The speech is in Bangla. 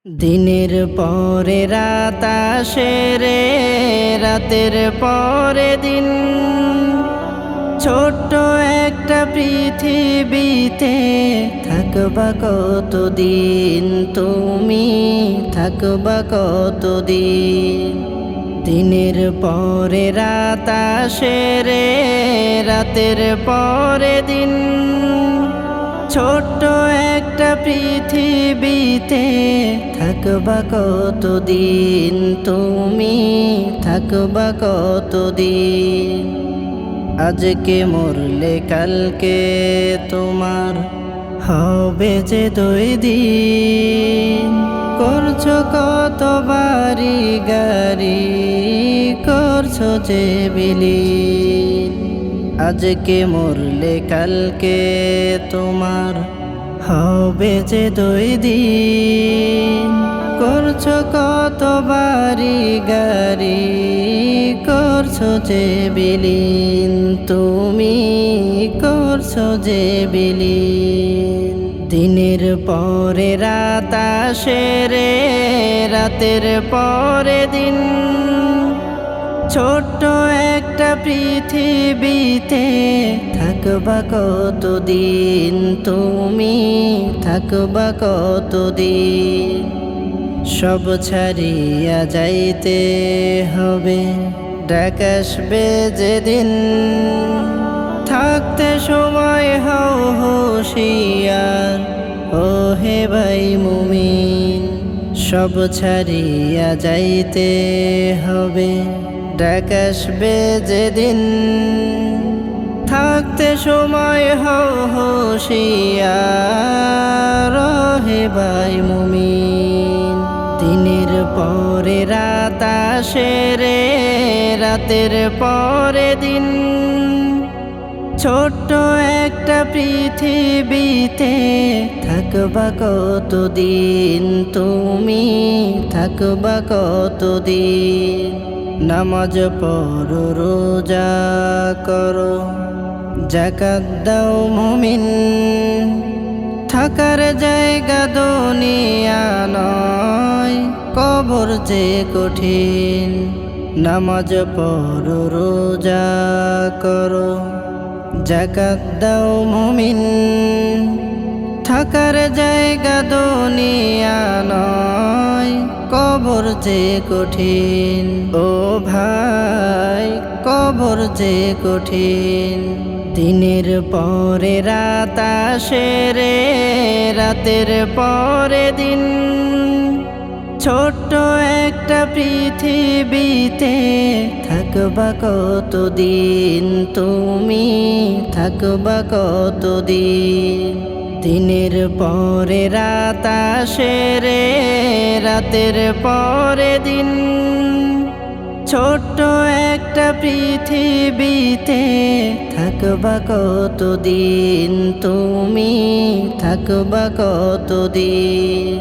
দিনের পরে রাত আসে রে, রাতের পরে দিন। ছোট্ট একটা পৃথিবীতে থাকবা কতদিন, তুমি থাকবা কতদিন। দিনের পরে রাত আসে রে, রাতের পরে দিন। ছোট্ট একটা পৃথিবীতে থাকবা কতদিন, তুমি থাকবা কতদিন। আজকে মরলে কালকে তোমার হবে যে 2 দিন। করছো কত বাড়ি গাড়ি, করছো যে বিলীন। আজকে মরলে কালকে তোমার হবে যে 2 দিন। করছো কত বাড়ি গাড়ি, করছো যে বিলীন, তুমি করছো যে বিলীন। দিনের পরে রাত আসে রে, রাতের পরে দিন। ছোট্ট একটা পৃথিবীতে থাকবা কতদিন, তুমি থাকবা কতদিন। সব ছাড়িয়া যাইতে হবে, ডাক আসবে যেদিন। থাকতে সময় হও হুঁশিয়ার, ও হে ভাই মুমিন। সব ছাড়িয়া যাইতে হবে, ডাক আসবে যেদিন। থাকতে সময় হও হুঁশিয়ার, ও হে ভাই মুমিন। দিনের পরে রাত আসে রে, রাতের পরে দিন। ছোট্ট একটা পৃথিবীতে থাকবা কতদিন, তুমি থাকবা কতদিন। নামাজ পড়ো, রোজা করো, যাকাত দাও মুমিন। থাকার জায়গা দুনিয়া নয়, কবর যে কঠিন। নামাজ পড়ো, রোজা করো, যাকাত দাও মুমিন। থাকার জায়গা দুনিয়া নয়, কবর যে কঠিন। ও ভাই, কবর যে কঠিন। দিনের পরে রাত আসে রে, রাতের পরে দিন। ছোট্ট একটা পৃথিবীতে থাকবা কতদিন, তুমি থাকবা কতদিন। দিনের পরে রাত আসে রে, রাতের পরে দিন। ছোট্ট একটা পৃথিবীতে থাকবা কতদিন, তুমি থাকবা কতদিন।